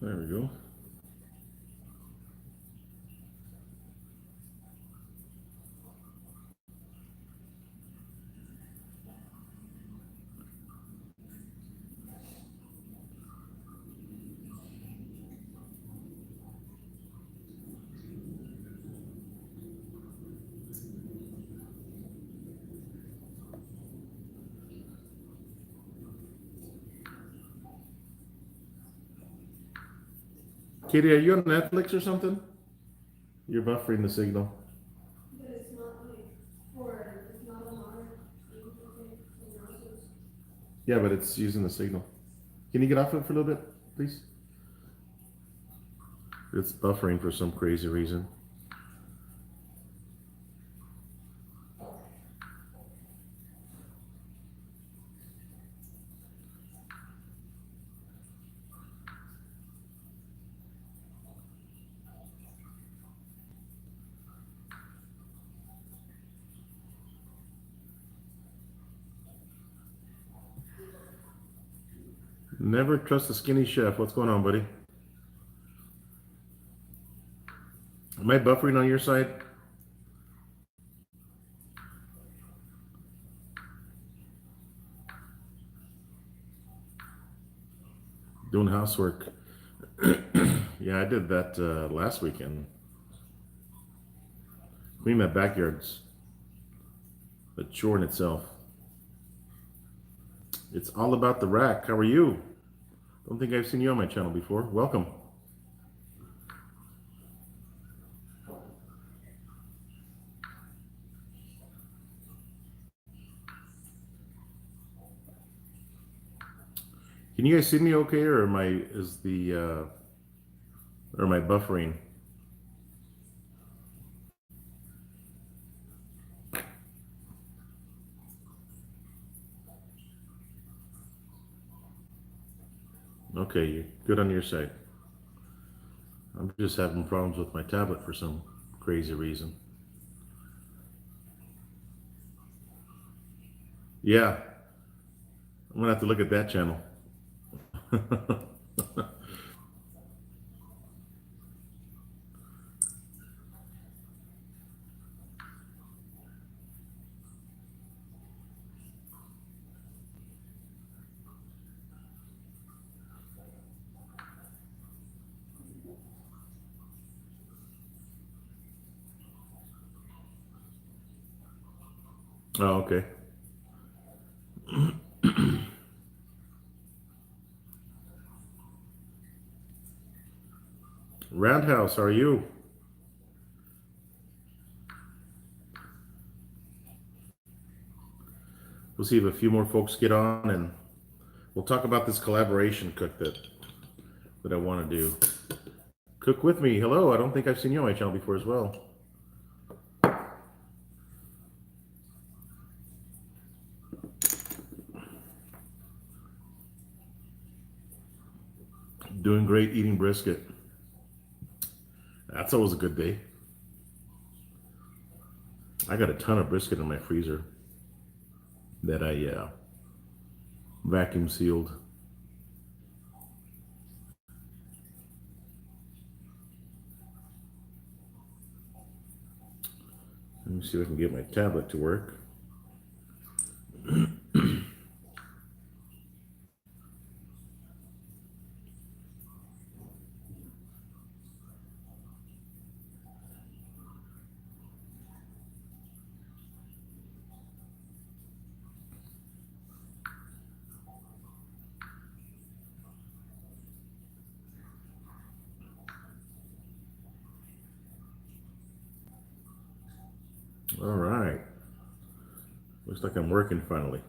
There we go. Katie, are you on Netflix or something? You're buffering the signal. But it's not like, or it's not on our Yeah, but it's using the signal. Can you get off it for a little bit, please? It's buffering for some crazy reason. Never trust a skinny chef. What's going on, buddy? Am I buffering on your side? Doing housework. Yeah, I did that last weekend. Clean my backyard's a chore in itself. It's all about the rack. How are you? Don't think I've seen you on my channel before. Welcome. Can you guys see me okay, or am I or am I buffering? Okay, you're good on your side. I'm just having problems with my tablet for some crazy reason. Yeah, I'm gonna have to look at that channel. Oh, okay. Roundhouse, how are you? We'll see if a few more folks get on, and we'll talk about this collaboration cook that I want to do. Cook with me. Hello. I don't think I've seen you on my channel before as well. Doing great, eating brisket. That's always a good day. I got a ton of brisket in my freezer that I vacuum sealed. Let me see if I can get my tablet to work. All right. Looks like I'm working finally.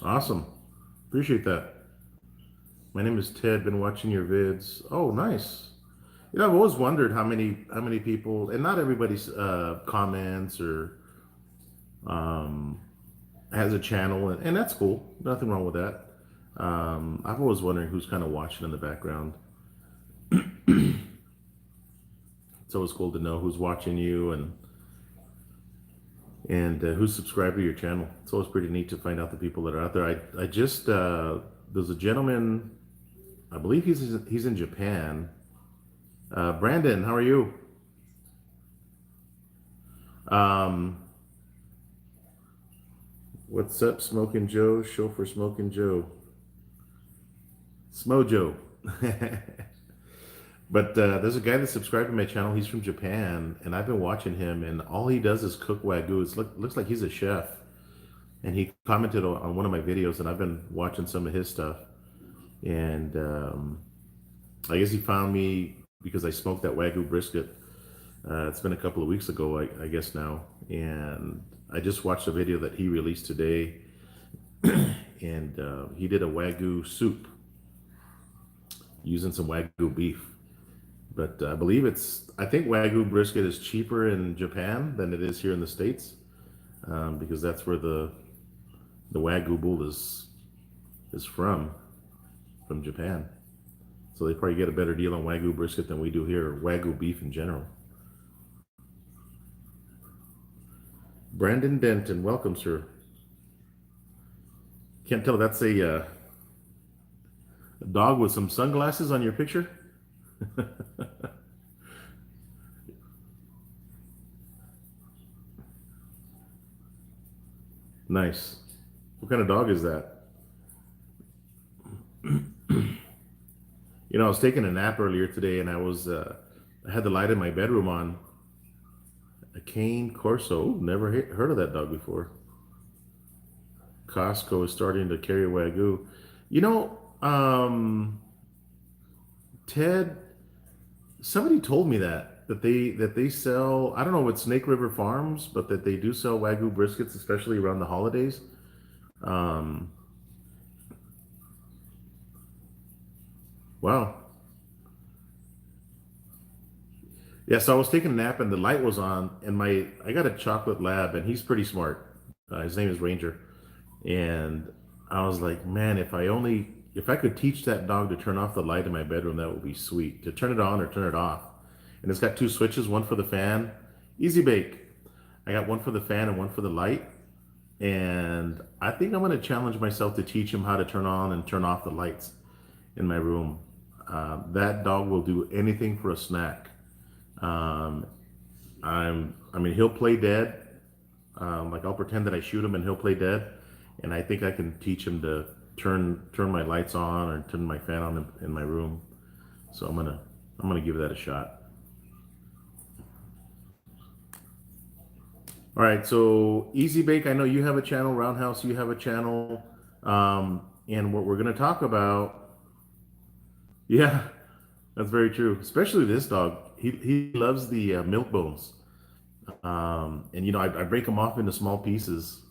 Awesome. Appreciate that. My name is Ted. Been watching your vids. Oh, nice. You know, I've always wondered how many people, and not everybody's comments or um, has a channel, and that's cool. Nothing wrong with that. I've always wondering who's kind of watching in the background. it's always cool to know who's watching you and who's subscribed to your channel. It's always pretty neat to find out the people that are out there. I just there's a gentleman, I believe he's in Japan. Brandon, how are you? Um, what's up, Smoking Joe? Chauffeur Smoking Joe. Smojo. But there's a guy that subscribed to my channel. He's from Japan, and I've been watching him, and all he does is cook Wagyu. Looks like he's a chef. And he commented on one of my videos, and I've been watching some of his stuff. And I guess he found me because I smoked that Wagyu brisket. It's been a couple of weeks ago, I guess now. And I just watched a video that he released today. And he did a Wagyu soup using some Wagyu beef. But I think Wagyu brisket is cheaper in Japan than it is here in the States, because that's where the Wagyu bull is from Japan. So they probably get a better deal on Wagyu brisket than we do here, or Wagyu beef in general. Brandon Denton, welcome, sir. Can't tell if that's a dog with some sunglasses on your picture. Nice. What kind of dog is that? I was taking a nap earlier today, and I had the light in my bedroom on. A Cane Corso. Never heard of that dog before. Costco is starting to carry Wagyu. You know, Ted, somebody told me that they sell, I don't know what Snake River Farms, but that they do sell Wagyu briskets, especially around the holidays. Wow. Yeah, so I was taking a nap and the light was on, and I got a chocolate lab, and he's pretty smart. His name is Ranger, and I was like, man, if I could teach that dog to turn off the light in my bedroom, that would be sweet. To turn it on or turn it off. And it's got two switches, one for the fan, easy bake. I got one for the fan and one for the light. And I think I'm going to challenge myself to teach him how to turn on and turn off the lights in my room. That dog will do anything for a snack. He'll play dead. Like I'll pretend that I shoot him and he'll play dead. And I think I can teach him to turn my lights on or turn my fan on in my room. So I'm gonna give that a shot. All right, so Easy Bake, I know you have a channel. Roundhouse, you have a channel. And what we're gonna talk about, yeah, that's very true. Especially this dog. He loves the milk bones. And I break them off into small pieces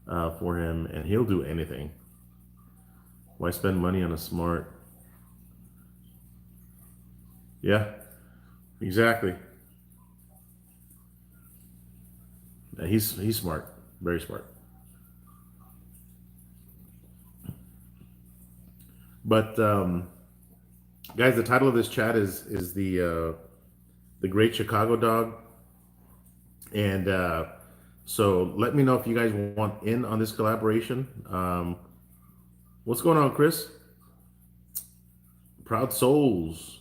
for him, and he'll do anything. Why spend money on a smart? Yeah, exactly. Yeah, he's smart, very smart. But guys, the title of this chat is the Great Chicago Dog, and so let me know if you guys want in on this collaboration. What's going on, Chris? Proud Souls.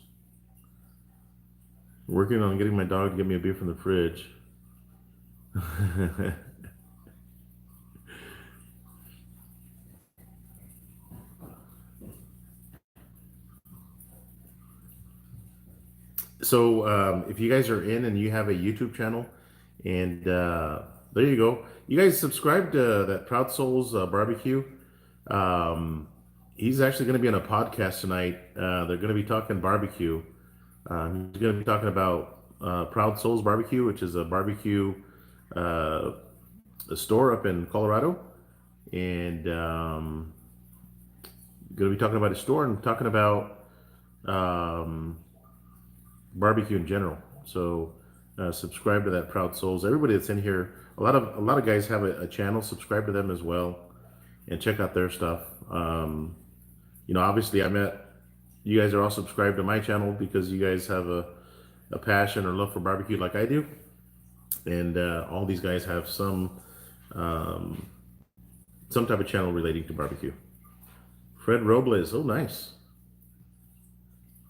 Working on getting my dog to get me a beer from the fridge. So if you guys are in and you have a YouTube channel, and there you go. You guys subscribe to that Proud Souls barbecue. He's actually going to be on a podcast tonight. They're going to be talking barbecue. He's going to be talking about Proud Souls Barbecue, which is a barbecue a store up in Colorado, and going to be talking about his store and talking about barbecue in general. So subscribe to that Proud Souls. Everybody that's in here, a lot of guys have a channel. Subscribe to them as well, and check out their stuff. Obviously, you guys are all subscribed to my channel because you guys have a passion or love for barbecue like I do, and all these guys have um, some type of channel relating to barbecue. Fred Robles, oh nice.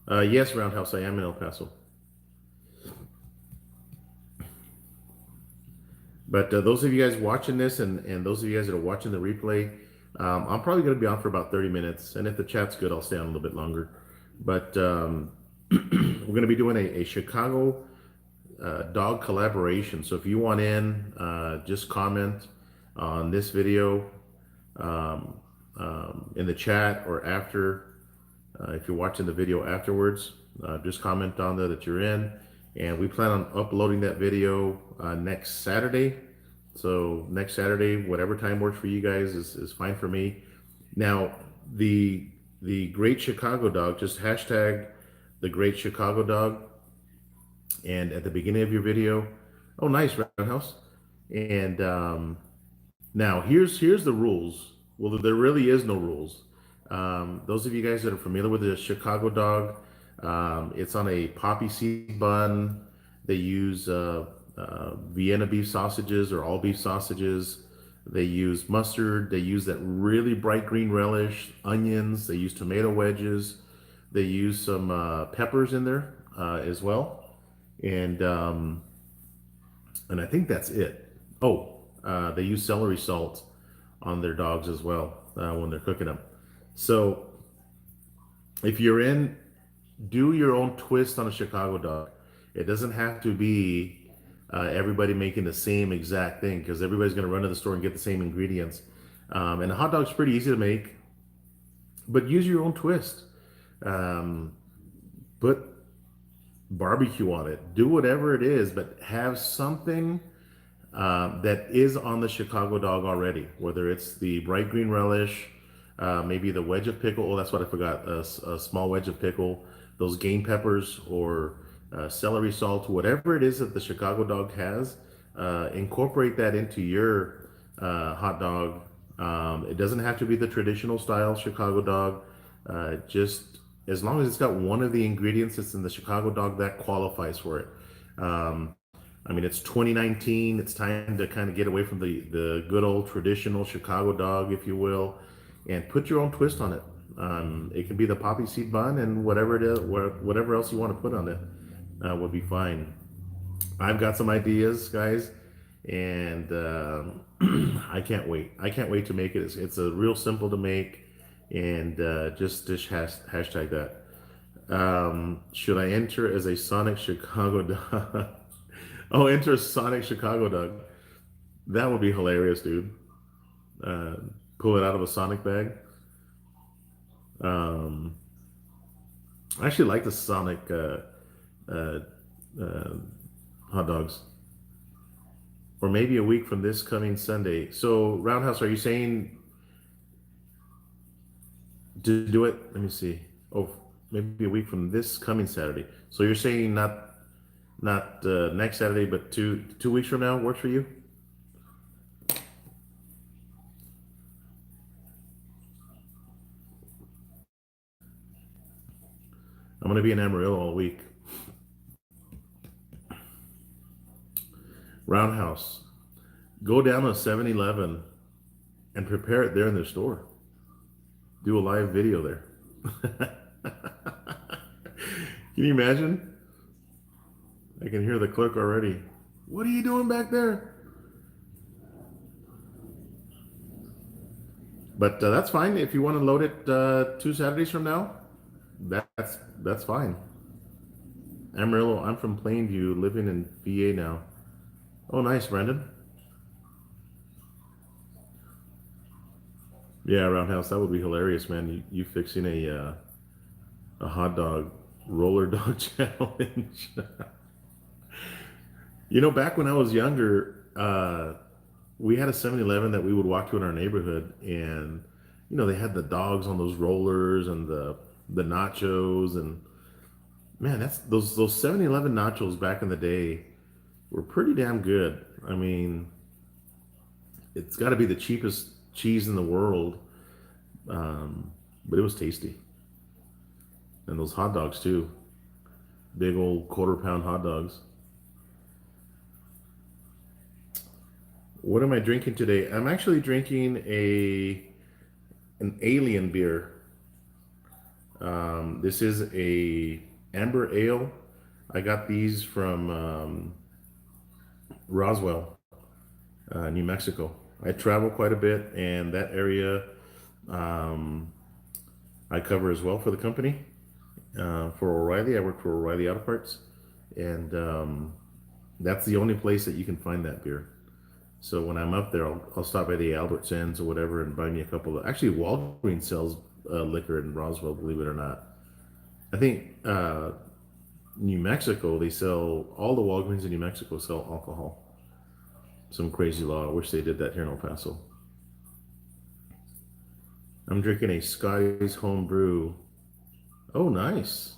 Yes, Roundhouse, I am in El Paso. But those of you guys watching this, and those of you guys that are watching the replay, I'm probably going to be on for about 30 minutes. And if the chat's good, I'll stay on a little bit longer. But we're going to be doing a Chicago dog collaboration. So if you want in, just comment on this video in the chat or after. If you're watching the video afterwards, just comment on there that you're in. And we plan on uploading that video next Saturday. So next Saturday, whatever time works for you guys is fine for me. Now, the Great Chicago Dog, just hashtag the Great Chicago Dog. And at the beginning of your video, oh, nice, Roundhouse. And now here's the rules. Well, there really is no rules. Those of you guys that are familiar with the Chicago Dog, it's on a poppy seed bun. They use Vienna beef sausages or all beef sausages. They use mustard. They use that really bright green relish, onions. They use tomato wedges. They use some peppers in there as well, and I think that's it. Oh, they use celery salt on their dogs as well when they're cooking them. So if you're in, do your own twist on a Chicago dog. It doesn't have to be everybody making the same exact thing, because everybody's going to run to the store and get the same ingredients. And a hot dog's pretty easy to make, but use your own twist. Put barbecue on it. Do whatever it is, but have something that is on the Chicago dog already, whether it's the bright green relish, maybe the wedge of pickle. Oh, that's what I forgot. A small wedge of pickle, those game peppers, or celery salt, whatever it is that the Chicago dog has. Incorporate that into your hot dog. It doesn't have to be the traditional style Chicago dog. Just as long as it's got one of the ingredients that's in the Chicago dog, that qualifies for it. I mean, it's 2019. It's time to kind of get away from the good old traditional Chicago dog, if you will, and put your own twist on it. It can be the poppy seed bun, and whatever it is, whatever else you want to put on it will be fine. I've got some ideas, guys, and I can't wait. I can't wait to make it. It's a real simple to make, and just hashtag that. Should I enter as a Sonic Chicago dog? Oh, enter Sonic Chicago dog. That would be hilarious, dude. Pull it out of a Sonic bag. I actually like the Sonic hot dogs. Or maybe a week from this coming Sunday. So, Roundhouse, are you saying to do it? Let me see. Oh, maybe a week from this coming Saturday. So you're saying not next Saturday, but two weeks from now works for you? I'm going to be in Amarillo all week. Roundhouse, go down to 7-Eleven and prepare it there in their store. Do a live video there. Can you imagine? I can hear the clerk already. What are you doing back there? But that's fine. If you want to load it 2 Saturdays from now, that's fine. Amarillo, I'm from Plainview, living in VA now. Oh, nice, Brendan. Yeah, Roundhouse, that would be hilarious, man. You fixing a hot dog roller dog challenge. You know, back when I was younger, we had a 7-Eleven that we would walk to in our neighborhood, and you know, they had the dogs on those rollers and the nachos, and man, that's those 7-Eleven nachos back in the day were pretty damn good. I mean, it's got to be the cheapest cheese in the world, but it was tasty. And those hot dogs too. Big old quarter-pound hot dogs. What am I drinking today? I'm actually drinking an alien beer. This is a amber ale. I got these from Roswell, New Mexico. I travel quite a bit, and that area um, I cover as well for the company. For O'Reilly, I work for O'Reilly Auto Parts, and that's the only place that you can find that beer. So when I'm up there, I'll stop by the Albertsons or whatever and buy me a couple of. Actually, Walgreens sells liquor in Roswell, believe it or not. I think New Mexico, they sell, all the Walgreens in New Mexico sell alcohol. Some crazy law. I wish they did that here in El Paso. I'm drinking a Scotty's home brew. Oh, nice.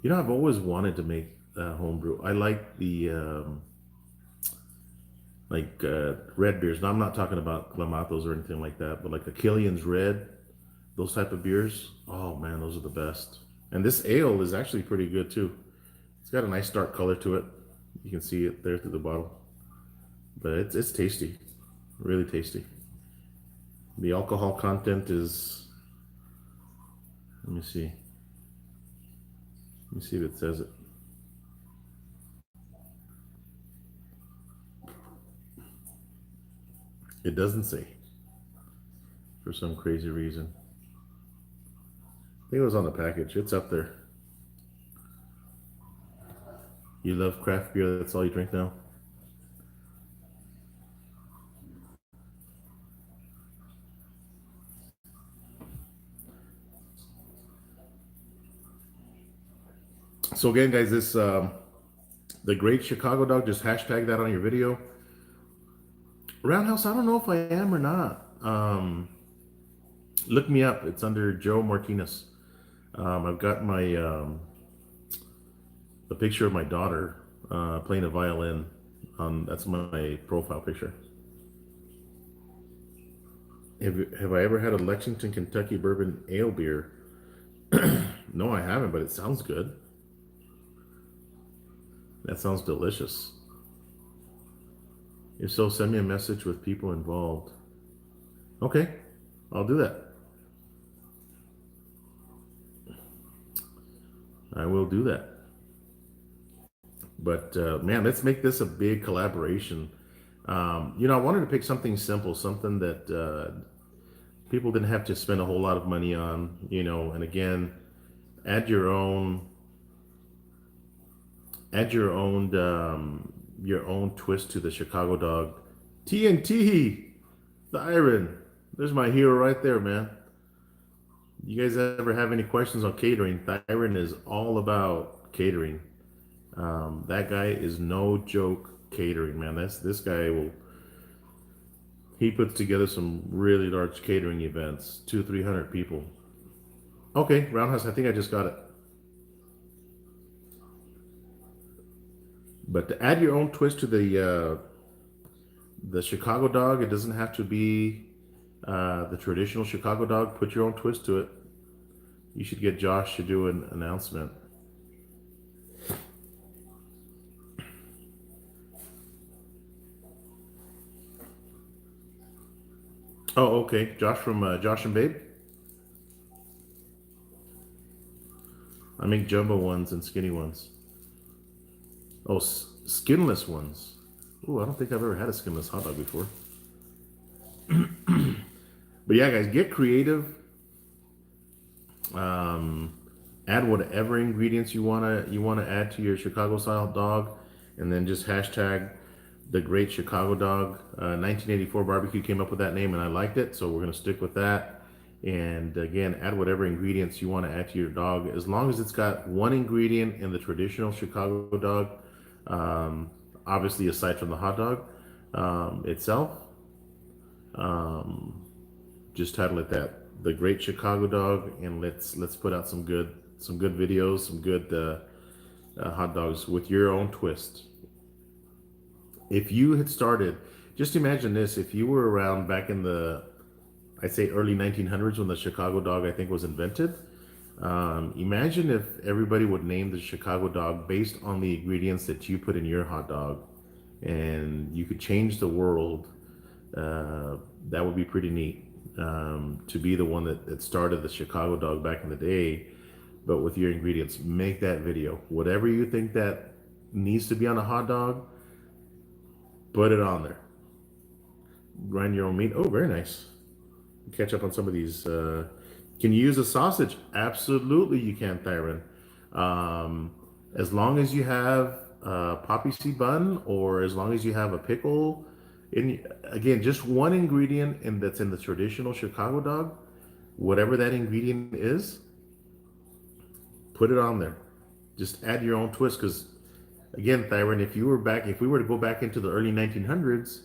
You know, I've always wanted to make home brew. I like the red beers. Now, I'm not talking about Clamatos or anything like that, but like a Killian's Red, those type of beers. Oh man, those are the best. And this ale is actually pretty good too. It's got a nice dark color to it. You can see it there through the bottle, but it's tasty, really tasty. The alcohol content is. Let me see. Let me see if it says it. It doesn't say, for some crazy reason. I think it was on the package. It's up there. You love craft beer, that's all you drink now? So again, guys, this the Great Chicago Dog, just hashtag that on your video. Roundhouse, I don't know if I am or not. Look me up. It's under Joe Martinez. I've got my a picture of my daughter playing a violin. That's my profile picture. Have I ever had a Lexington, Kentucky bourbon ale beer? No, I haven't, but it sounds good. That sounds delicious. If so, send me a message with people involved. Okay, I'll do that. I will do that. But man, let's make this a big collaboration. You know, I wanted to pick something simple, something that people didn't have to spend a whole lot of money on. You know, and again, add your own twist to the Chicago Dog. TNT, Thyron. There's my hero right there, man. You guys ever have any questions on catering? Thyron is all about catering. That guy is no joke catering, man. This guy will. He puts together some really large catering events, 200-300 people. Okay, Roundhouse. I think I just got it. But to add your own twist to the Chicago Dog, it doesn't have to be the traditional Chicago Dog. Put your own twist to it. You should get Josh to do an announcement. Oh, okay. Josh from Josh and Babe. I make jumbo ones and skinny ones. Oh, skinless ones. Oh, I don't think I've ever had a skinless hot dog before. But yeah, guys, get creative. Add whatever ingredients you wanna add to your Chicago style dog, and then just hashtag the Great Chicago Dog. 1984 Barbecue came up with that name, and I liked it, so we're gonna stick with that. And again, add whatever ingredients you want to add to your dog, as long as it's got one ingredient in the traditional Chicago Dog. Obviously, aside from the hot dog itself, just title it that, the Great Chicago Dog, and let's put out some good videos, some good hot dogs with your own twist. If you had started, just imagine this: if you were around back in the, I'd say early 1900s, when the Chicago Dog, I think, was invented. Imagine if everybody would name the Chicago dog based on the ingredients that you put in your hot dog, and you could change the world. Uh, that would be pretty neat. To be the one that started the Chicago dog back in the day, but with your ingredients, make that video. Whatever you think that needs to be on a hot dog, put it on there. Grind your own meat. Oh, very nice. Catch up on some of these. Can you use a sausage? Absolutely, you can, Thyron. Um, as long as you have a poppy seed bun, or as long as you have a pickle. In again, just one ingredient, and that's in the traditional Chicago dog. Whatever that ingredient is, put it on there. Just add your own twist, because again, Thyron, if we were to go back into the early 1900s,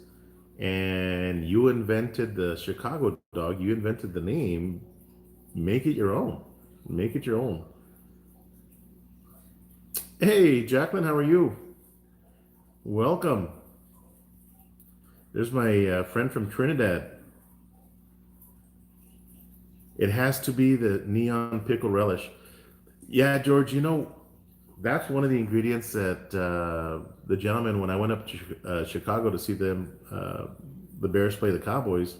and you invented the Chicago dog, you invented the name, make it your own. Make it your own. Hey, Jacqueline, how are you? Welcome. There's my friend from Trinidad. It has to be the neon pickle relish. Yeah, George, that's one of the ingredients that the gentleman, when I went up to Chicago to see them, the Bears play the Cowboys,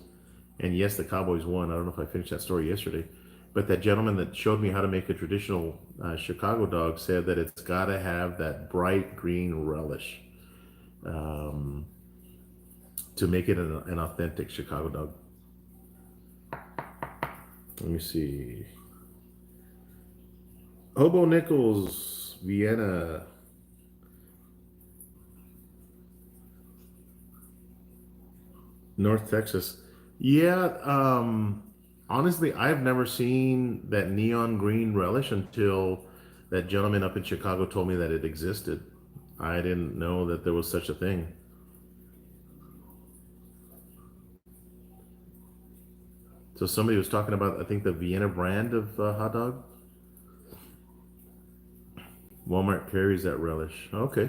and yes, the Cowboys won. I don't know if I finished that story yesterday, but that gentleman that showed me how to make a traditional Chicago dog said that it's got to have that bright green relish um, to make it an authentic Chicago dog. Let me see. Hobo Nichols, Vienna. North Texas. Yeah, honestly, I've never seen that neon green relish until that gentleman up in Chicago told me that it existed. I didn't know that there was such a thing. So somebody was talking about, I think, the Vienna brand of hot dog. Walmart carries that relish. Okay.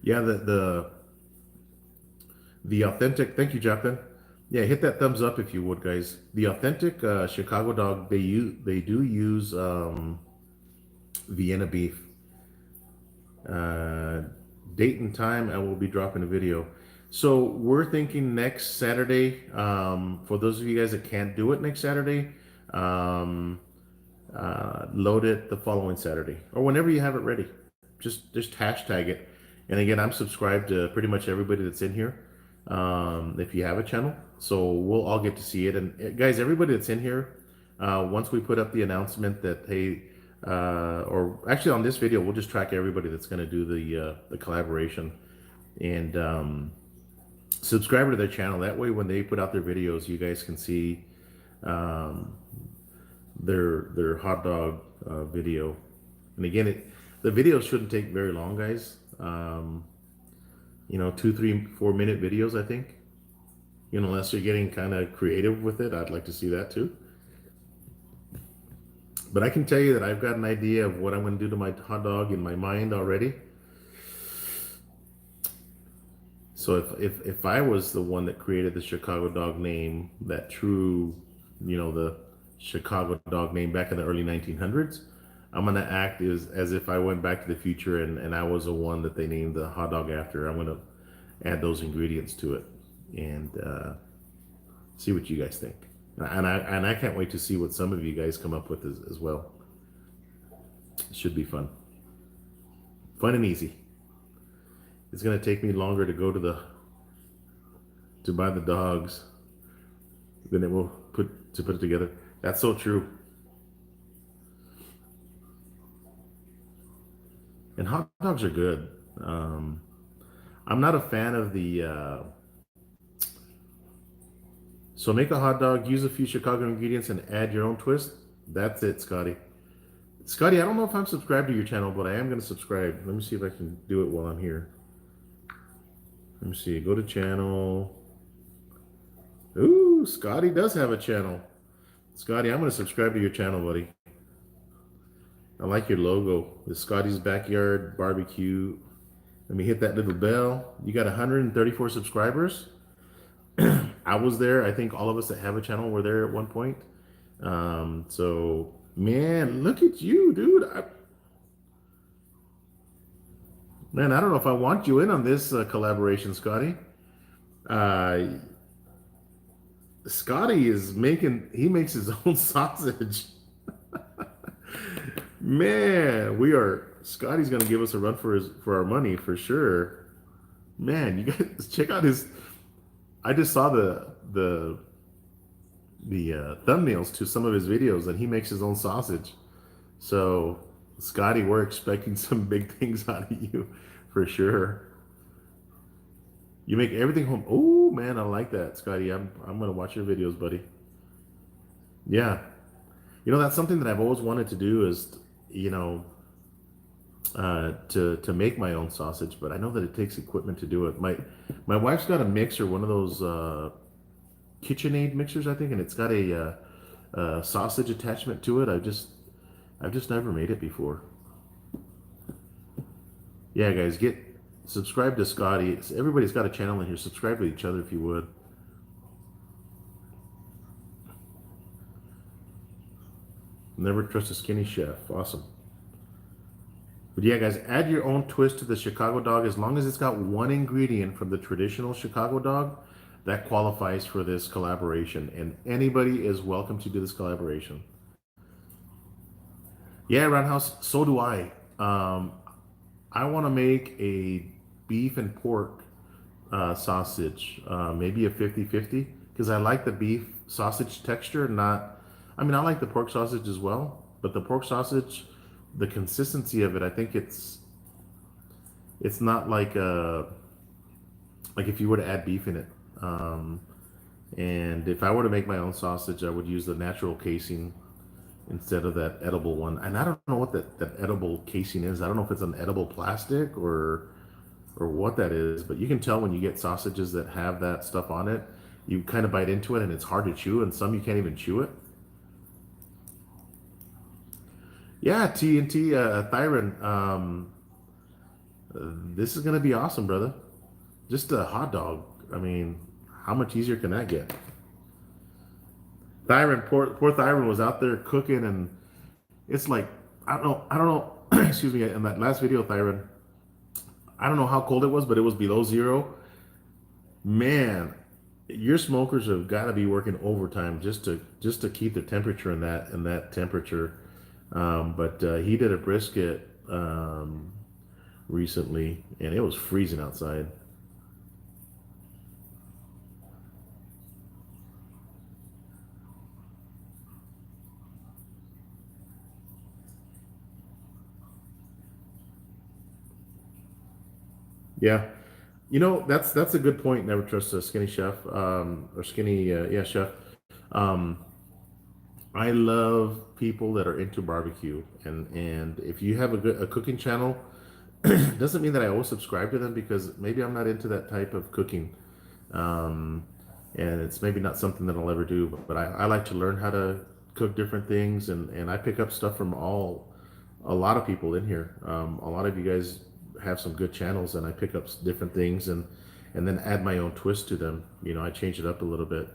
Yeah, the authentic. Thank you, Jacqueline. Yeah, hit that thumbs up if you would, guys. The authentic Chicago dog. They do use Vienna beef. Uh, Date and time, I will be dropping a video. So we're thinking next Saturday. For those of you guys that can't do it next Saturday, um, load it the following Saturday or whenever you have it ready. Just hashtag it. And again, I'm subscribed to pretty much everybody that's in here. If you have a channel, so we'll all get to see it. And guys, everybody that's in here, once we put up the announcement that hey, or actually on this video, we'll just track everybody that's going to do the collaboration, and subscribe to their channel. That way, when they put out their videos, you guys can see um, their hot dog video. And again, the video shouldn't take very long, guys. 2, 3, 4 minute videos, I think. Unless you're getting kind of creative with it, I'd like to see that too. But I can tell you that I've got an idea of what I'm going to do to my hot dog in my mind already. So if I was the one that created the Chicago dog name, that true, the Chicago dog name back in the early 1900s, I'm going to act as if I went back to the future and I was the one that they named the hot dog after. I'm going to add those ingredients to it and see what you guys think. And I can't wait to see what some of you guys come up with as well. It should be fun. Fun and easy. It's going to take me longer to go to buy the dogs than it will put it together. That's so true. And hot dogs are good. I'm not a fan of the. So make a hot dog, use a few Chicago ingredients, and add your own twist. That's it, Scotty. Scotty, I don't know if I'm subscribed to your channel, but I am going to subscribe. Let me see if I can do it while I'm here. Let me see. Go to channel. Ooh, Scotty does have a channel. Scotty, I'm going to subscribe to your channel, buddy. I like your logo. The Scotty's Backyard Barbecue. Let me hit that little bell. You got 134 subscribers. I was there. I think all of us that have a channel were there at one point. So man, look at you, dude. Man, I don't know if I want you in on this collaboration, Scotty. Uh, Scotty is he makes his own sausage. Man, Scotty's gonna give us a run for our money for sure. Man, you guys check out his. I just saw the thumbnails to some of his videos, and he makes his own sausage. So, Scotty, we're expecting some big things out of you for sure. You make everything home. Oh man, I like that, Scotty. I'm gonna watch your videos, buddy. Yeah, that's something that I've always wanted to do is, you know, to make my own sausage, but I know that it takes equipment to do it. My wife's got a mixer, one of those KitchenAid mixers, I think, and it's got a sausage attachment to it. I've just never made it before. Yeah, guys, subscribe to Scotty. Everybody's got a channel in here. Subscribe to each other if you would. Never trust a skinny chef. Awesome. But yeah, guys, add your own twist to the Chicago dog. As long as it's got one ingredient from the traditional Chicago dog, that qualifies for this collaboration. And anybody is welcome to do this collaboration. Yeah, Roundhouse, so do I. I want to make a beef and pork sausage, maybe a 50-50, because I like the beef sausage texture. I like the pork sausage as well, but the pork sausage, the consistency of it, I think it's not like if you were to add beef in it. And if I were to make my own sausage, I would use the natural casing instead of that edible one. And I don't know what that edible casing is. I don't know if it's an edible plastic or what that is, but you can tell when you get sausages that have that stuff on it, you kind of bite into it and it's hard to chew, and some you can't even chew it. Yeah, TNT, Thyron, this is going to be awesome, brother. Just a hot dog. I mean, how much easier can that get? Thyron, poor Thyron was out there cooking, and it's like, I don't know. Excuse me. In that last video, Thyron, I don't know how cold it was, but it was below zero. Man, your smokers have got to be working overtime just to keep the temperature in that temperature. But he did a brisket recently, and it was freezing outside. Yeah, that's a good point. Never trust a skinny chef or skinny chef. Um, I love people that are into barbecue, and if you have a cooking channel, doesn't mean that I always subscribe to them, because maybe I'm not into that type of cooking, um, and it's maybe not something that I'll ever do. But I like to learn how to cook different things, and I pick up stuff from a lot of people in here. A lot of you guys have some good channels, and I pick up different things and then add my own twist to them. I change it up a little bit.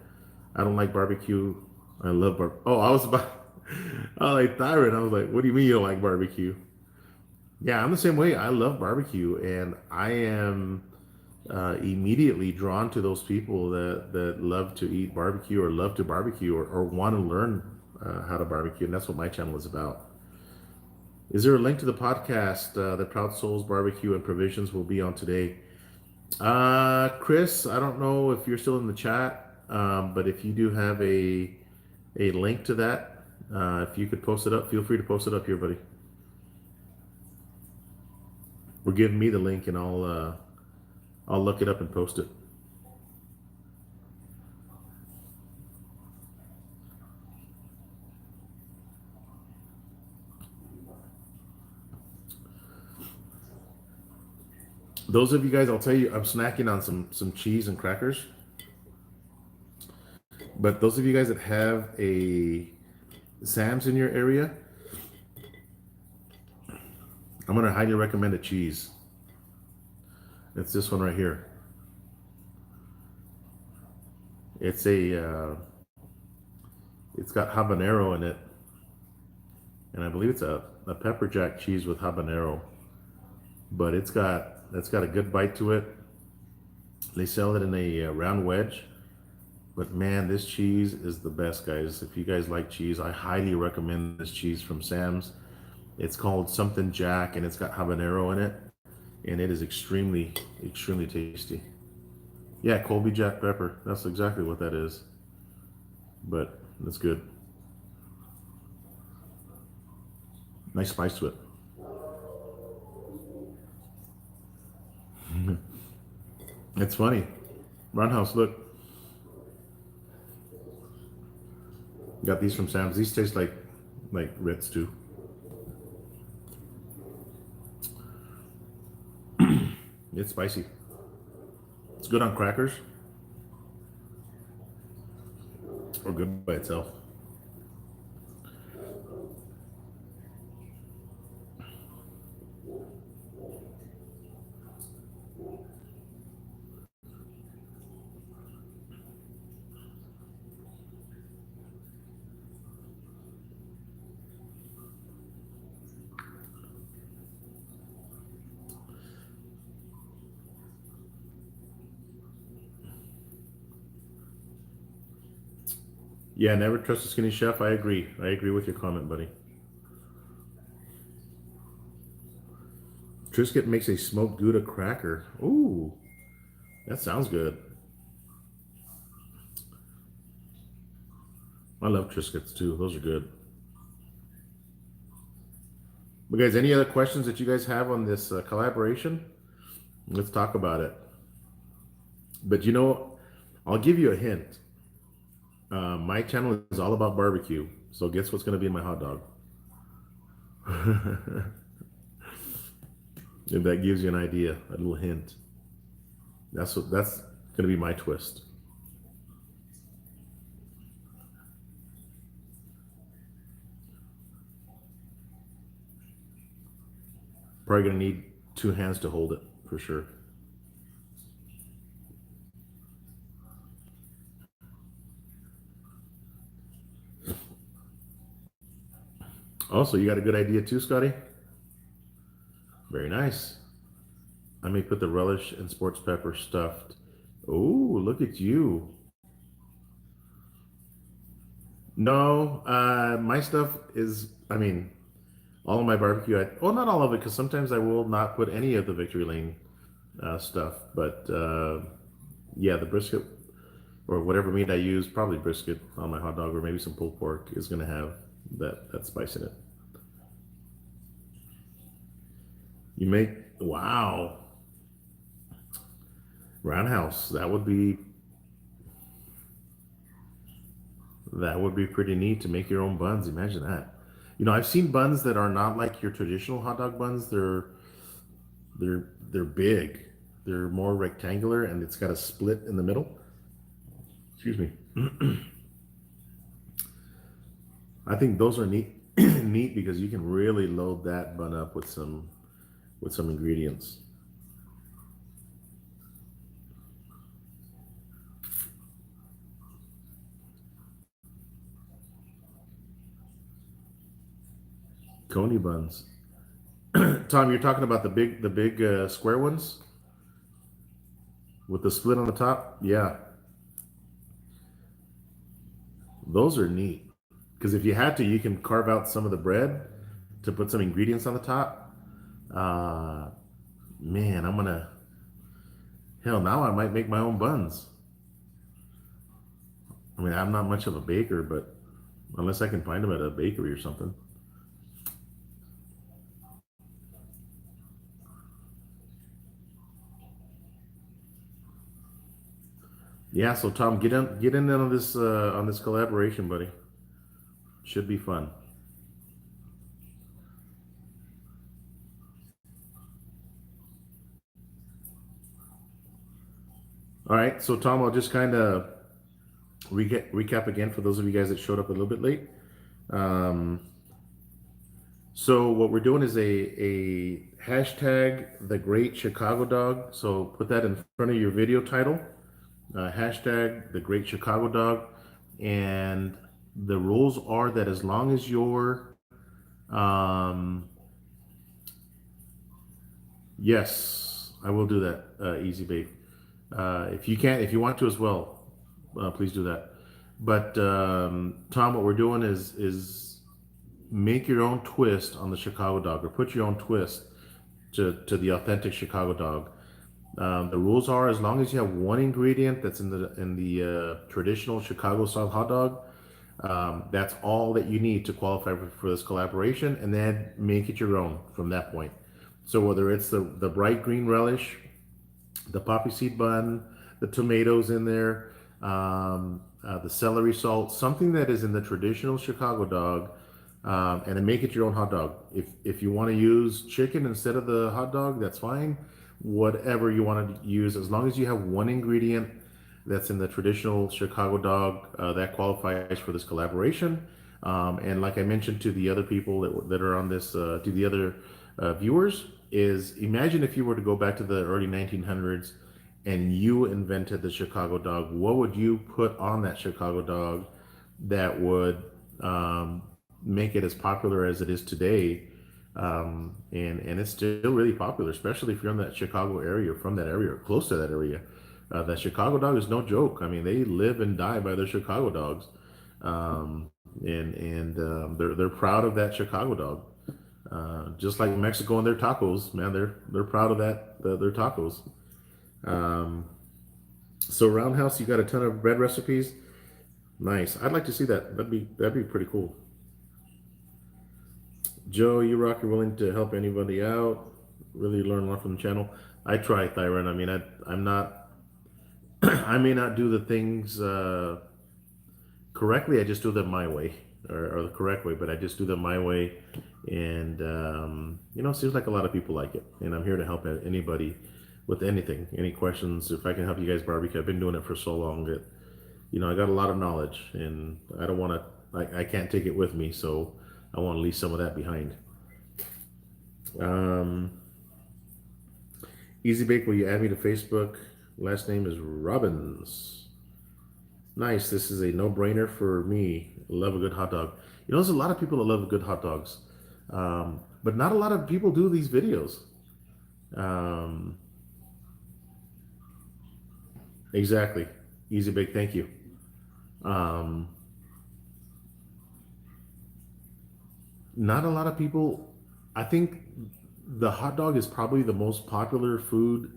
I don't like barbecue. I love Oh, I was about. I like Thyron. I was like, what do you mean you don't like barbecue? Yeah, I'm the same way. I love barbecue, and I am immediately drawn to those people that love to eat barbecue, or love to barbecue, or want to learn how to barbecue, and that's what my channel is about. Is there a link to the podcast that Proud Souls Barbecue and Provisions will be on today? Chris, I don't know if you're still in the chat, but if you do have a link to that, if you could post it up, feel free to post it up here, buddy. Or give me the link, and I'll look it up and post it. Those of you guys, I'll tell you, I'm snacking on some cheese and crackers. But those of you guys that have a Sam's in your area, I'm going to highly recommend a cheese. It's this one right here. It's it's got habanero in it, and I believe it's a pepper jack cheese with habanero. But it's got a good bite to it. They sell it in a round wedge. But man, this cheese is the best, guys. If you guys like cheese, I highly recommend this cheese from Sam's. It's called something Jack, and it's got habanero in it, and it is extremely, extremely tasty. Yeah, Colby Jack pepper. That's exactly what that is. But that's good. Nice spice to it. It's funny. Roundhouse, look. Got these from Sam's. These taste like Ritz too. It's spicy. It's good on crackers or good by itself. Yeah, never trust a skinny chef. I agree. I agree with your comment, buddy. Triscuit makes a smoked Gouda cracker. Ooh, that sounds good. I love Triscuits too. Those are good. But guys, any other questions that you guys have on this collaboration? Let's talk about it. But you know, I'll give you a hint. My channel is all about barbecue. So guess what's going to be in my hot dog? If that gives you an idea, a little hint. That's going to be my twist. Probably going to need 2 hands to hold it for sure. Also, you got a good idea too, Scotty? Very nice. I may put the relish and sports pepper stuffed. Oh, look at you. No, my stuff is, I mean, all of my barbecue, well, not all of it, because sometimes I will not put any of the Victory Lane stuff. But yeah, the brisket or whatever meat I use, probably brisket on my hot dog or maybe some pulled pork is going to have that spice in it. You make, wow, Roundhouse. That would be pretty neat to make your own buns. Imagine that. You know, I've seen buns that are not like your traditional hot dog buns. They're big. They're more rectangular, and it's got a split in the middle. Excuse me. I think those are neat, neat because you can really load that bun up with some ingredients. Coney buns. Tom, you're talking about the big square ones with the split on the top? Yeah, those are neat. Because if you had to, you can carve out some of the bread to put some ingredients on the top. Uh, Man, I'm gonna, hell, now I might make my own buns. I mean, I'm not much of a baker, but unless I can find them at a bakery or something. Yeah, so Tom, get in on this collaboration, buddy. Should be fun. All right, so Tom, I'll just kind of recap again for those of you guys that showed up a little bit late. Um, So what we're doing is a hashtag the Great Chicago Dog. So put that in front of your video title. Hashtag the Great Chicago Dog, and the rules are that as long as you're yes, I will do that, Easy Babe. If you can't, if you want to as well, please do that. But Tom, what we're doing is make your own twist on the Chicago dog, or put your own twist to the authentic Chicago dog. The rules are as long as you have one ingredient that's in the traditional Chicago style hot dog, that's all that you need to qualify for this collaboration, and then make it your own from that point. So whether it's the bright green relish, the poppy seed bun, the tomatoes in there, the celery salt, something that is in the traditional Chicago dog, and then make it your own hot dog. If you want to use chicken instead of the hot dog, that's fine. Whatever you want to use, as long as you have one ingredient that's in the traditional Chicago dog, that qualifies for this collaboration. And like I mentioned to the other people that are on this, to the other viewers, is imagine if you were to go back to the early 1900s and you invented the Chicago dog. What would you put on that Chicago dog that would make it as popular as it is today? And it's still really popular, especially if you're in that Chicago area, or from that area, or close to that area. That Chicago dog is no joke. I mean, they live and die by their Chicago dogs, and they're proud of that Chicago dog. Just like Mexico and their tacos, man, they're proud of their tacos. Um, so Roundhouse, you got a ton of bread recipes. Nice. I'd like to see that. That'd be pretty cool. Joe, you rock. You're willing to help anybody out. Really learn a lot from the channel. I try, Thyron. I mean, I'm not. I may not do the things correctly. I just do them my way, or the correct way. But I just do them my way, and it seems like a lot of people like it. And I'm here to help anybody with anything, any questions. If I can help you guys barbecue, I've been doing it for so long that I got a lot of knowledge, and I don't want to. I can't take it with me, so I want to leave some of that behind. Um, Easy Bake, will you add me to Facebook? Last name is Robbins. Nice. This is a no-brainer for me. Love a good hot dog. There's a lot of people that love good hot dogs, but not a lot of people do these videos. Um, exactly. Easy Bake, thank you. Um, Not a lot of people. I think the hot dog is probably the most popular food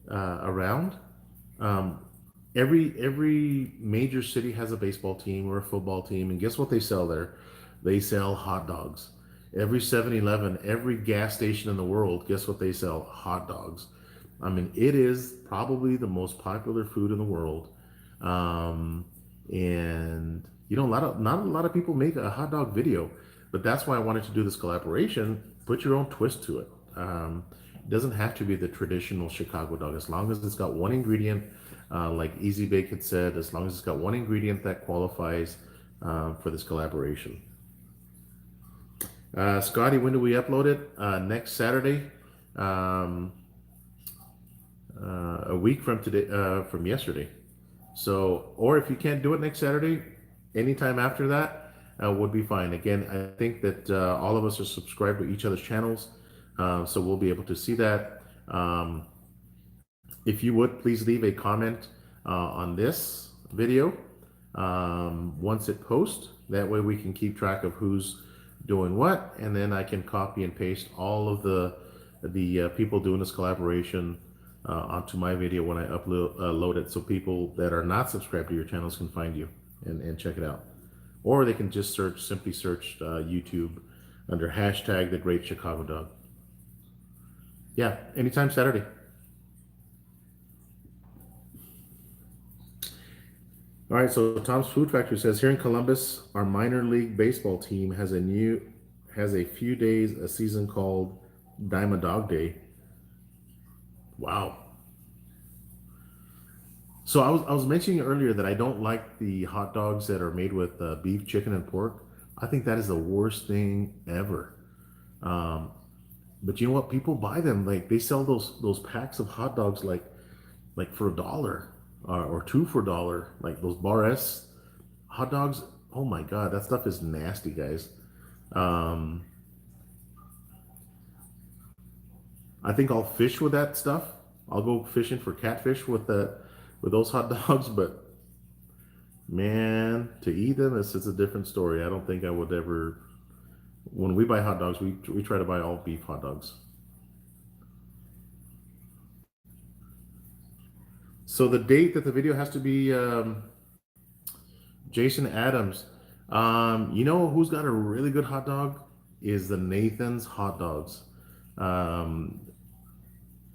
around. Um, every major city has a baseball team or a football team, and guess what they sell there? They sell hot dogs. Every 7-Eleven, every gas station in the world, guess what they sell? Hot dogs. I mean, it is probably the most popular food in the world. And not a lot of people make a hot dog video, but that's why I wanted to do this collaboration. Put your own twist to it. It doesn't have to be the traditional Chicago dog, as long as it's got one ingredient, like Easy Bake had said, as long as it's got one ingredient that qualifies for this collaboration. Scotty, when do we upload it? Next Saturday, a week from today, from yesterday. So, or if you can't do it next Saturday, anytime after that would be fine. Again, I think that all of us are subscribed to each other's channels, so we'll be able to see that. If you would, please leave a comment on this video once it posts. That way we can keep track of who's doing what, and then I can copy and paste all of the people doing this collaboration onto my video when I load it, so people that are not subscribed to your channels can find you and check it out. Or they can just simply search YouTube under hashtag the Great Chicago Dog. Yeah, anytime Saturday. All right, so Tom's Food Factory says, here in Columbus, our minor league baseball team has a few days a season called Dime a Dog Day. Wow. So I was mentioning earlier that I don't like the hot dogs that are made with beef, chicken, and pork. I think that is the worst thing ever. Um, but you know what? People buy them. Like they sell those packs of hot dogs like for $1 or two for $1. Like those Bar S hot dogs. Oh my God, that stuff is nasty, guys. Um, I think I'll fish with that stuff. I'll go fishing for catfish with those hot dogs. But man, to eat them, it's a different story. I don't think I would ever. When we buy hot dogs, we try to buy all beef hot dogs. So the date that the video has to be Jason Adams. You know who's got a really good hot dog? Is the Nathan's hot dogs. Um,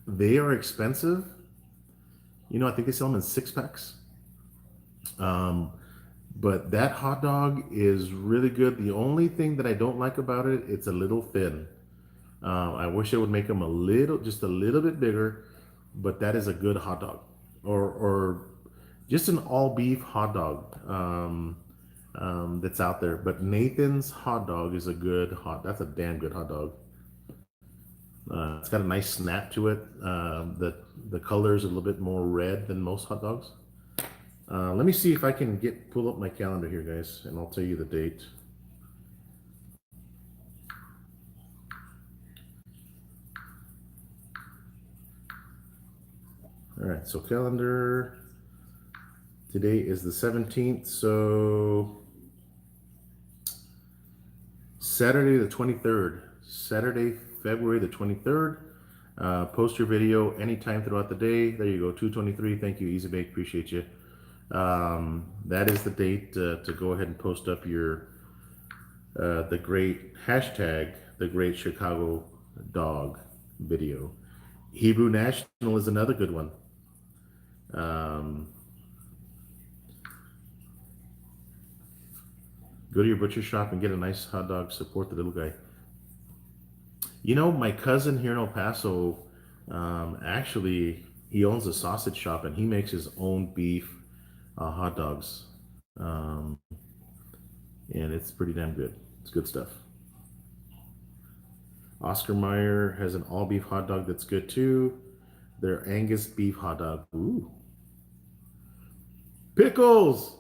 they are expensive. You know, I think they sell them in 6 packs. Um, but that hot dog is really good. The only thing that I don't like about it, it's a little thin. I wish I would make them just a little bit bigger, but that is a good hot dog, or just an all beef hot dog that's out there. But Nathan's hot dog is a good That's a damn good hot dog. It's got a nice snap to it. The color is a little bit more red than most hot dogs. Let me see if I can pull up my calendar here, guys, and I'll tell you the date. All right, so calendar. Today is the 17th, so Saturday the 23rd. Saturday, February the 23rd. Post your video anytime throughout the day. There you go, 223. Thank you, Easy Bake. Appreciate you. That is the date to go ahead and post up your the great hashtag, the Great Chicago Dog video. Hebrew National is another good one. Go to your butcher shop and get a nice hot dog. Support the little guy. You know, my cousin here in El Paso, actually, he owns a sausage shop and he makes his own beef hot dogs. And it's pretty damn good. It's good stuff. Oscar Mayer has an all beef hot dog that's good too. Their Angus beef hot dog. Ooh. Pickles!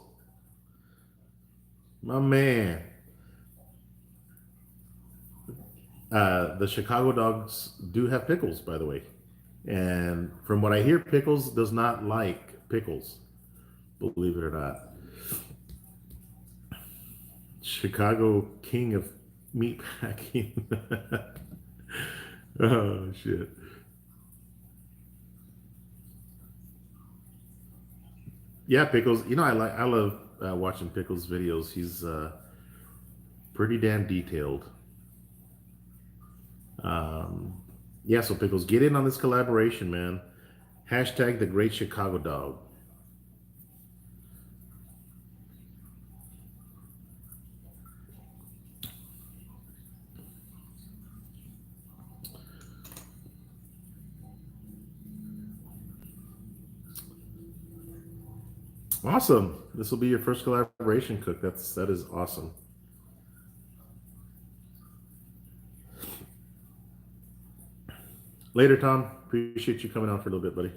My man. The Chicago dogs do have pickles, by the way. And from what I hear, Pickles does not like pickles, believe it or not. Chicago king of meat packing. Oh, shit. Yeah, Pickles. You know, I love watching Pickles videos. He's pretty damn detailed. Yeah, so Pickles, get in on this collaboration, man. Hashtag the Great Chicago Dog. Awesome. This will be your first collaboration, Cook. That is awesome. Later, Tom. Appreciate you coming on for a little bit, buddy.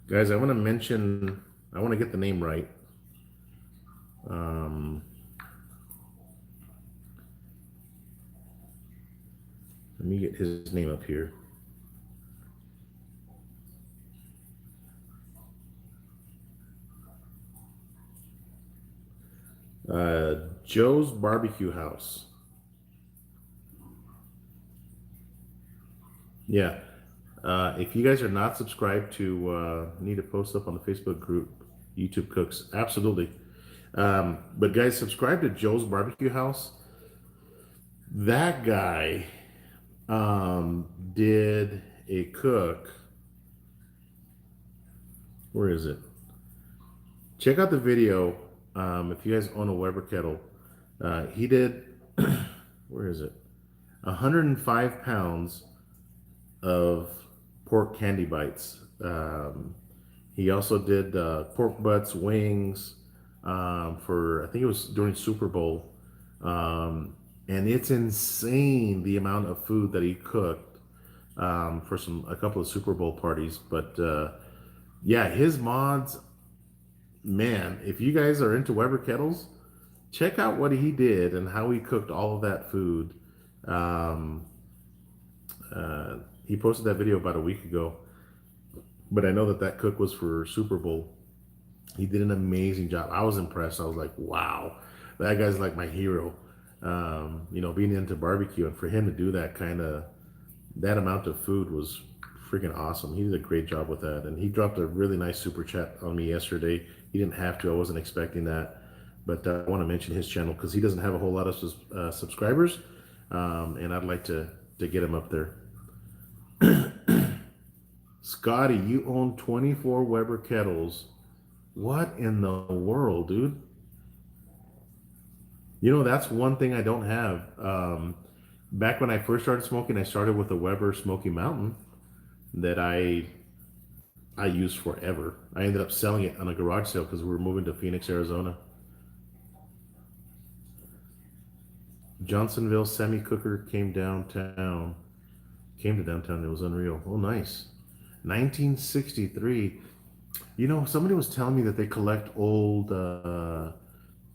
Guys, I want to get the name right. Let me get his name up here. Joe's Barbecue House. Yeah. If you guys are not subscribed to, need to post up on the Facebook group, YouTube Cooks. Absolutely. But guys, subscribe to Joe's Barbecue House. That guy did a cook. Where is it? Check out the video. If you guys own a Weber kettle, he did, where is it? 105 pounds of pork candy bites. He also did pork butts, wings for I think it was during Super Bowl, and it's insane the amount of food that he cooked for a couple of Super Bowl parties. But yeah, his mods, man, if you guys are into Weber kettles, check out what he did and how he cooked all of that food. Um, he posted that video about a week ago, but I know that that cook was for Super Bowl. He did an amazing job. I was impressed. I was like, wow, that guy's like my hero. You know, being into barbecue and for him to do that amount of food was freaking awesome. He did a great job with that. And he dropped a really nice super chat on me yesterday. He didn't have to, I wasn't expecting that. But I want to mention his channel because he doesn't have a whole lot of subscribers. And I'd like to get him up there. Scotty, you own 24 Weber kettles. What in the world, dude? You know, that's one thing I don't have. Back when I first started smoking, I started with a Weber Smoky Mountain that I used forever. I ended up selling it on a garage sale because we were moving to Phoenix, Arizona. Johnsonville Semi Cooker came downtown. Came to downtown. It was unreal. Oh, nice. 1963. You know, somebody was telling me that they collect old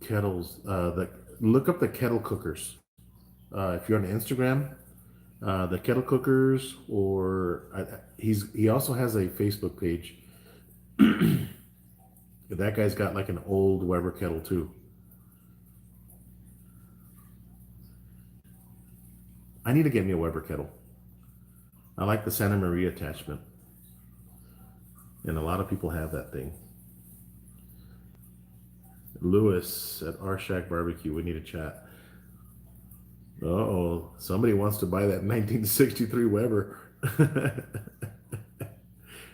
kettles. Look up the kettle cookers. If you're on Instagram, the kettle cookers, or he also has a Facebook page. That guy's got like an old Weber kettle too. I need to get me a Weber kettle. I like the Santa Maria attachment, and a lot of people have that thing. Lewis at R Shack Barbecue, we need a chat. Uh-oh, somebody wants to buy that 1963 Weber.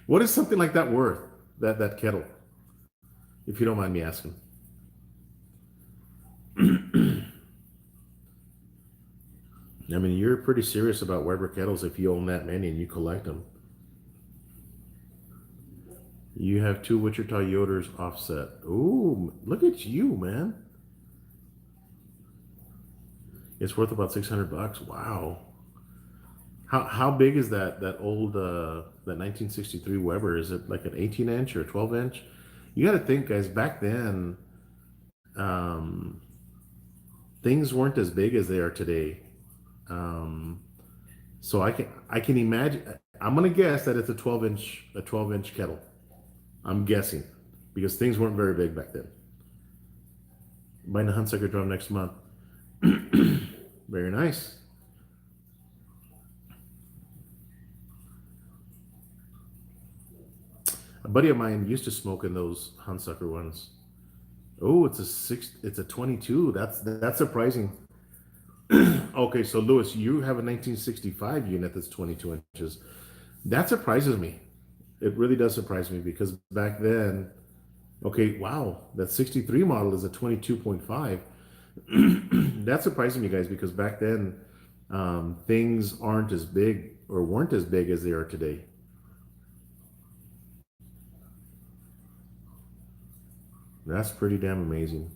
What is something like that worth, that kettle? If you don't mind me asking. I mean, you're pretty serious about Weber kettles if you own that many and you collect them. You have 2 Wichita Yoders offset. Ooh, look at you, man. It's worth about $600. Wow. How big is that old that 1963 Weber? Is it like an 18-inch or a 12-inch? You got to think, guys. Back then, um, things weren't as big as they are today. So I can imagine. I'm gonna guess that it's a 12-inch kettle. I'm guessing because things weren't very big back then. Buying a Hunsucker drum next month. Very nice. A buddy of mine used to smoke in those Hunsucker ones. Oh, it's a 22. That's surprising. Okay, so Lewis, you have a 1965 unit that's 22 inches. That surprises me. It really does surprise me because back then, okay, wow, that 63 model is a 22.5. That's surprising me, guys, because back then things aren't as big or weren't as big as they are today. That's pretty damn amazing.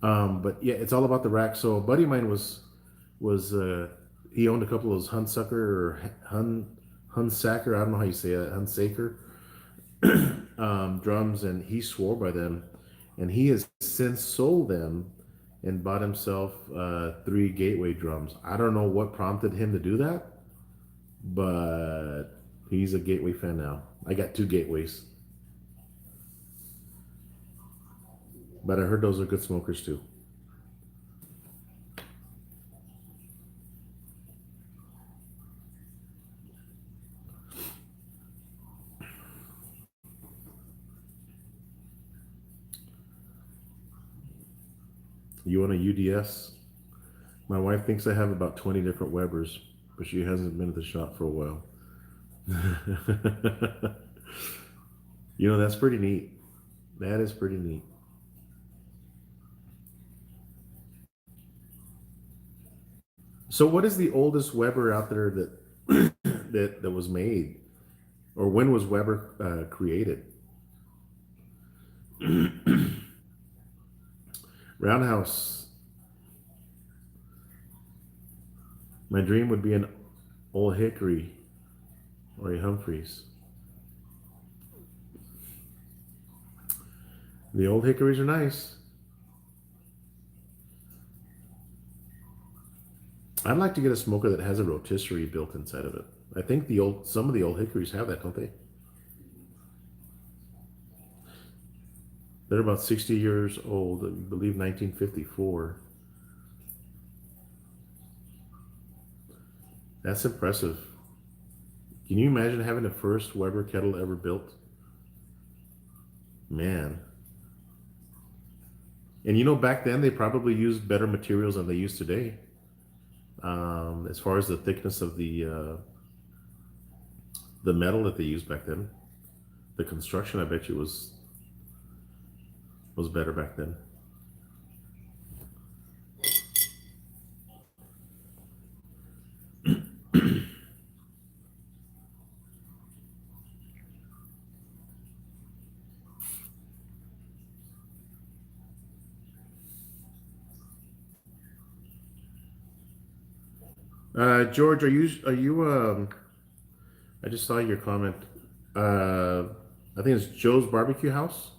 But yeah, it's all about the rack. So a buddy of mine was he owned a couple of those Hunsucker or Hunsacker. I don't know how you say it, Hunsaker drums, and he swore by them. And he has since sold them and bought himself 3 Gateway drums. I don't know what prompted him to do that, but he's a Gateway fan now. I got 2 Gateways. But I heard those are good smokers too. You want a UDS? My wife thinks I have about 20 different Webers, but she hasn't been at the shop for a while. You know, that's pretty neat. That is pretty neat. So what is the oldest Weber out there that that was made, or when was Weber created? Roundhouse. My dream would be an Old Hickory or a Humphreys. The Old Hickories are nice. I'd like to get a smoker that has a rotisserie built inside of it. I think some of the Old Hickories have that, don't they? They're about 60 years old, I believe 1954. That's impressive. Can you imagine having the first Weber kettle ever built? Man. And you know, back then they probably used better materials than they use today. As far as the thickness of the metal that they used back then, the construction, I bet you was better back then. George, are you I just saw your comment. I think it's Joe's Barbecue House.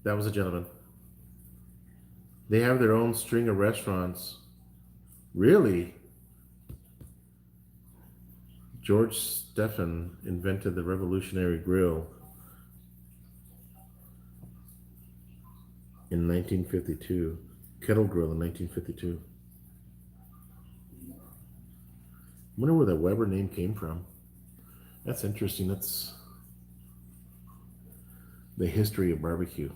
That was a gentleman. They have their own string of restaurants. Really? George Stephan invented the revolutionary grill in 1952. Kettle grill in 1952. I wonder where the Weber name came from. That's interesting. That's the history of barbecue.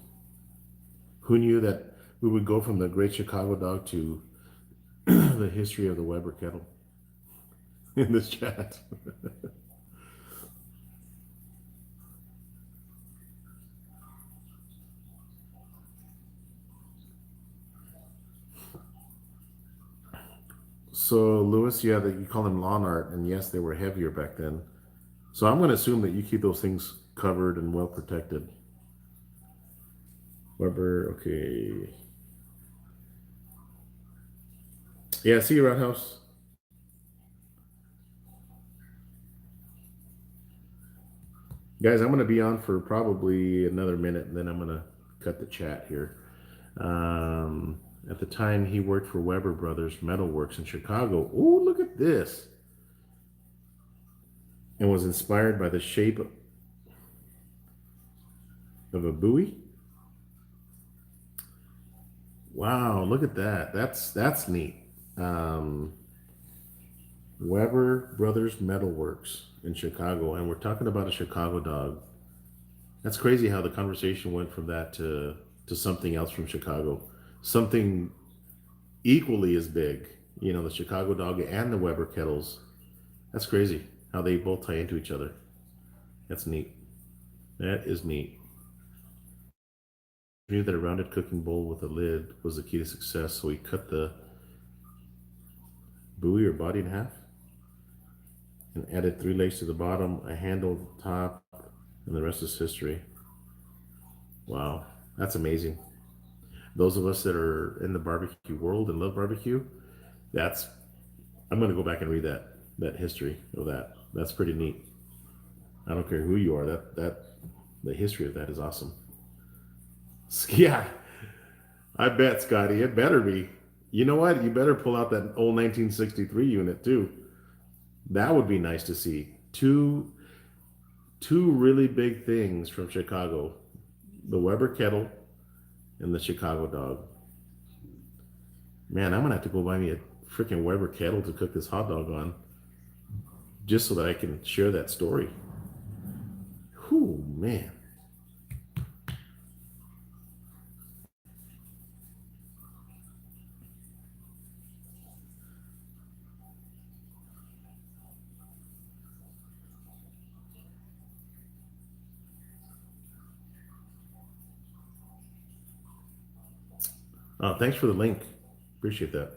Who knew that we would go from the Great Chicago Dog to the history of the Weber kettle in this chat? So, Lewis, yeah, that you call them lawn art, and yes, they were heavier back then. So I'm going to assume that you keep those things covered and well protected. Weber, okay. Yeah, see you, Roundhouse. Guys, I'm going to be on for probably another minute, and then I'm going to cut the chat here. At the time, he worked for Weber Brothers Metalworks in Chicago. Oh, look at this. And was inspired by the shape of a buoy. Wow, look at that. That's neat. Weber Brothers Metalworks in Chicago, and we're talking about a Chicago dog. That's crazy how the conversation went from that to something else from Chicago. Something equally as big, you know, the Chicago dog and the Weber kettles. That's crazy how they both tie into each other. That's neat. That is neat. He knew that a rounded cooking bowl with a lid was the key to success, so he cut the buoy or body in half and added 3 legs to the bottom, a handle at the top, and the rest is history. Wow, that's amazing. Those of us that are in the barbecue world and love barbecue, that's I'm gonna go back and read that history of that. That's pretty neat. I don't care who you are. That the history of that is awesome. Yeah, I bet, Scotty. It better be. You know what? You better pull out that old 1963 unit too. That would be nice to see. Two really big things from Chicago: the Weber kettle and the Chicago dog. Man, I'm gonna have to go buy me a freaking Weber kettle to cook this hot dog on, just so that I can share that story. Whew, man. Thanks for the link. Appreciate that.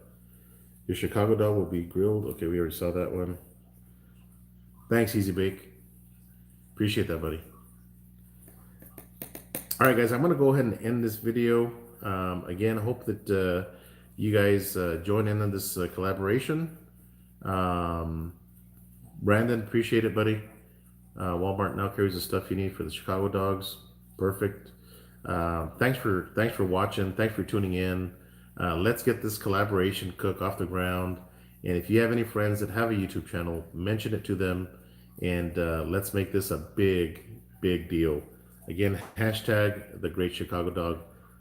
Your Chicago dog will be grilled. Okay, we already saw that one. Thanks, Easy Bake. Appreciate that, buddy. All right, guys, I'm going to go ahead and end this video. Again, hope that you guys join in on this collaboration. Brandon, appreciate it, buddy. Walmart now carries the stuff you need for the Chicago dogs. Perfect. Thanks for watching. Thanks for tuning in. Let's get this collaboration cook off the ground. And if you have any friends that have a YouTube channel, mention it to them, and let's make this a big deal. Again, hashtag the Great Chicago Dog.